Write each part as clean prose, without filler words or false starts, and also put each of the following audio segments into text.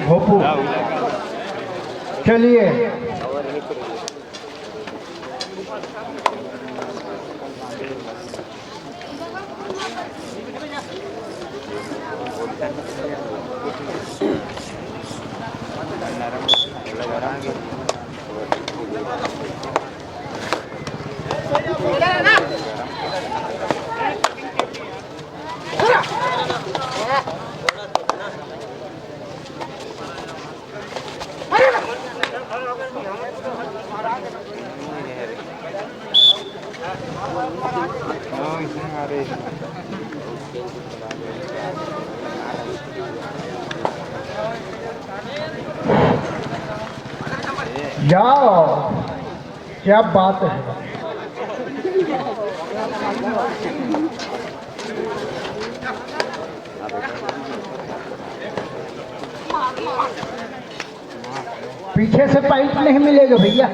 होपू चलिए जाओ, क्या बात है। पीछे से पाइप नहीं मिलेगा भैया।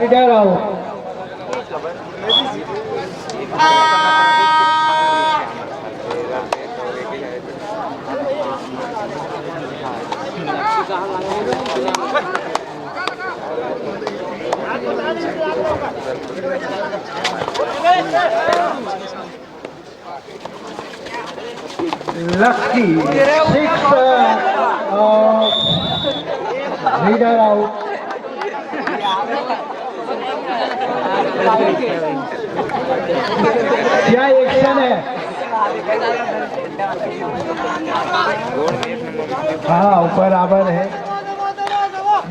इधर आओ। Lucky 6 leader out. क्या एक्शन है। हाँ बराबर है,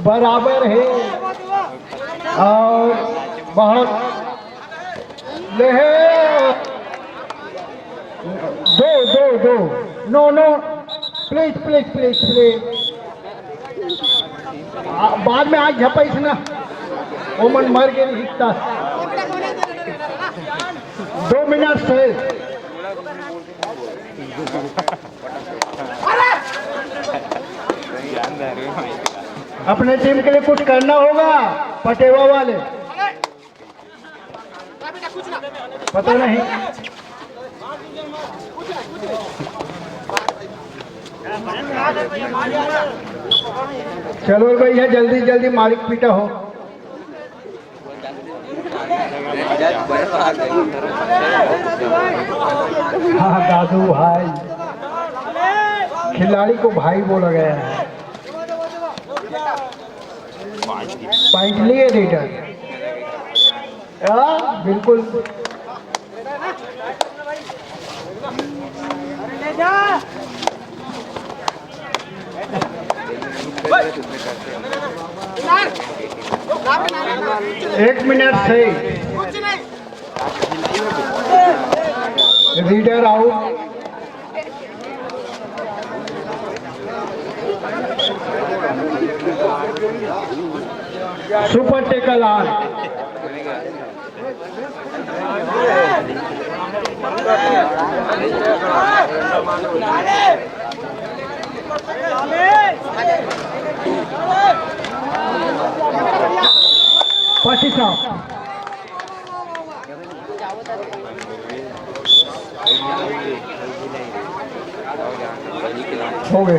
बराबर है और बहुत दो no no please please please please बाद में आज झपाइस ना ओमन मर के दिखता। 2 मिनट से अपने टीम के लिए कुछ करना होगा। पटेवा वाले पता नहीं। चलो भैया जल्दी जल्दी मालिक पीटा हो। हाँ दादू भाई, खिलाड़ी को भाई बोला गया है। पॉइंट लिए रीडर। बिल्कुल एक मिनट से reader out. Super tackle on. हो गए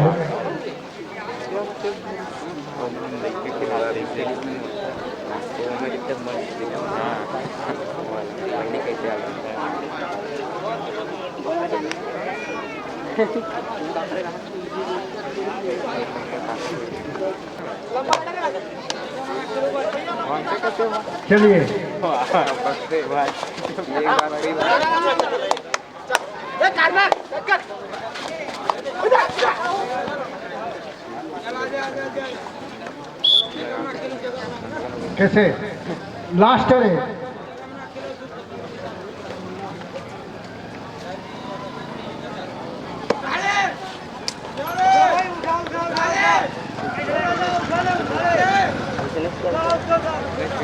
चलिए। कैसे लास्ट है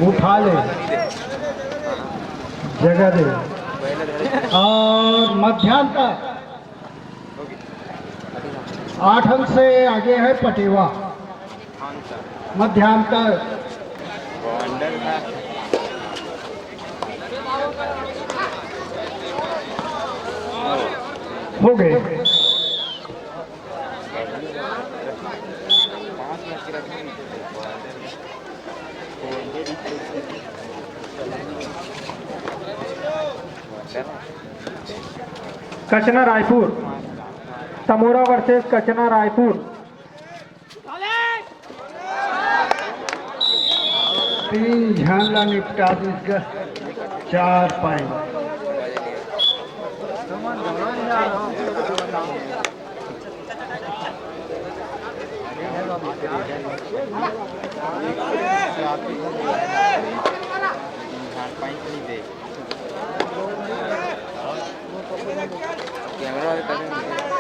उठा ले जगह दे और मध्यांतर 8 अंक से आगे है पटेवा मध्यांतर हो गए कचना रायपुर तमोरा वर्सेस कचना रायपुर। 3 झांला निपटा इसका 4 पॉइंट।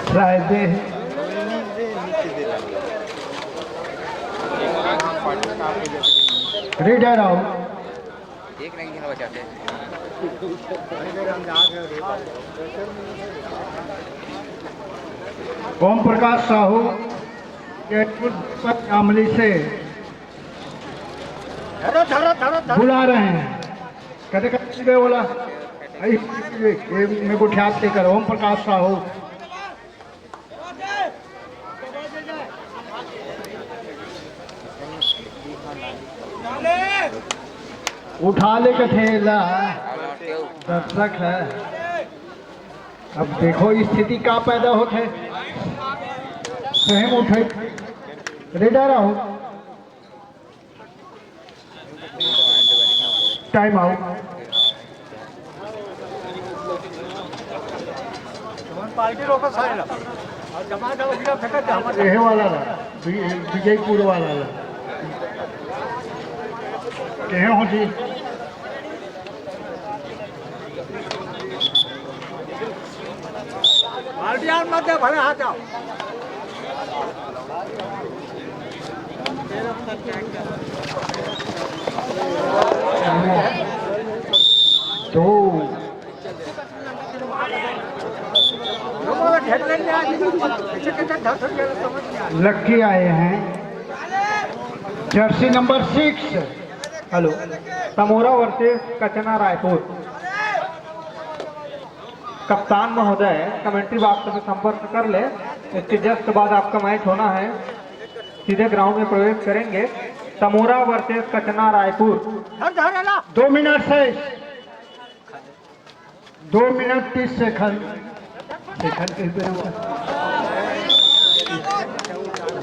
फ्राइडे रीडर आउट एक रंग खेला बचाते ओम प्रकाश साहू अमली से बुला रहे हैं कहते कहते बोला मेरे को ख्याल से कर ओम प्रकाश साहू उठा ले कथेला दर्शक है। अब देखो स्थिति का पैदा होते स्वयं उठे रेडर आओ टाइम आउट पार्टी रोको सारे और जमा जाओ यही वाला विजयपुर वाला कहे हो जी पार्टी आउट मत दे भले हाथ आओ दो लक्की आए हैं Jersey number 6। Hello Tamora versus Kachna Raipur. कप्तान महोदय कमेंट्री बॉक्स में संपर्क कर ले। इसके जस्ट बाद आपका मैच होना है, सीधे ग्राउंड में प्रवेश करेंगे। तमोरा वर्सेस कचना रायपुर। 2 मिनट से 2 मिनट 30 सेकंड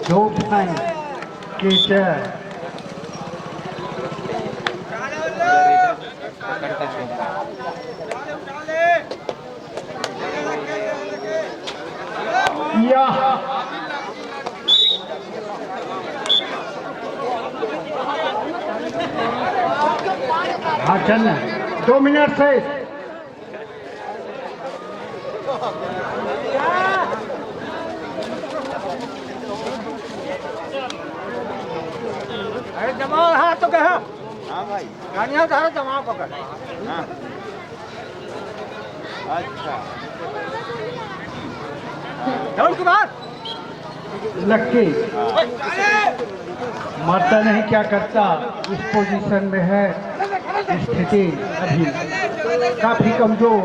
दो टाइम कीचड़ या हाँ चलना 2 मिनट से अरे जमाओ हाथ तो कहा हाँ भाई गाड़ियाँ उतारो जमाओ पकड़। हाँ अच्छा दौड़ के बाद लक्की मरता नहीं क्या करता इस पोजीशन में है। स्थिति अभी काफी कमजोर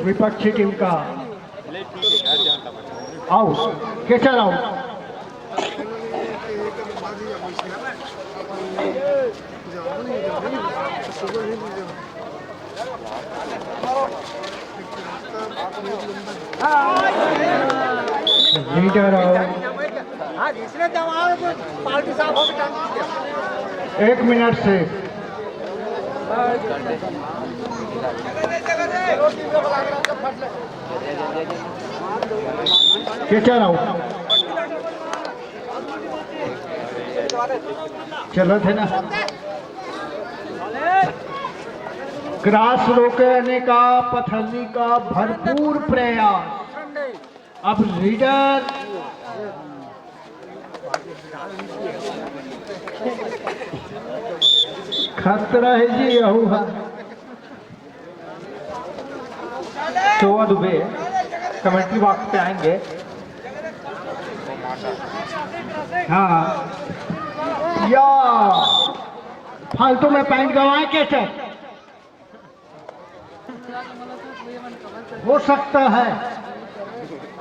विपक्षी टीम का। Out catcher out leader out. हाँ इसने जमाओ पार्टी साहब हो 1 मिनट से कैचा रहा चल रहे थे ना। ग्रास रोकने का पथर्री का भरपूर प्रयास। अब लीडर खतरा है जी यहू है। शोआ दुबे कमेंट्री बॉक्स पे आएंगे। हाँ या फालतू में पॉइंट गंवाए कैसे हो सकता है।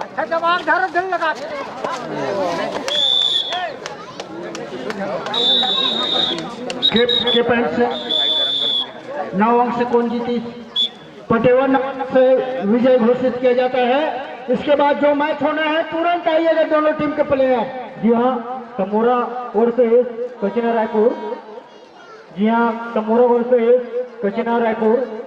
अच्छा जवाब धरो दिल लगा के पॉइंट से 9 अंक से कौन जीती? पटेवा से विजय घोषित किया जाता है। इसके बाद जो मैच होना है तुरंत आइएगा दोनों टीम के प्लेयर। जी हाँ, तमोरा वर्सेस कचना रायपुर। जी हाँ, तमोरा वर्सेस कचना रायपुर।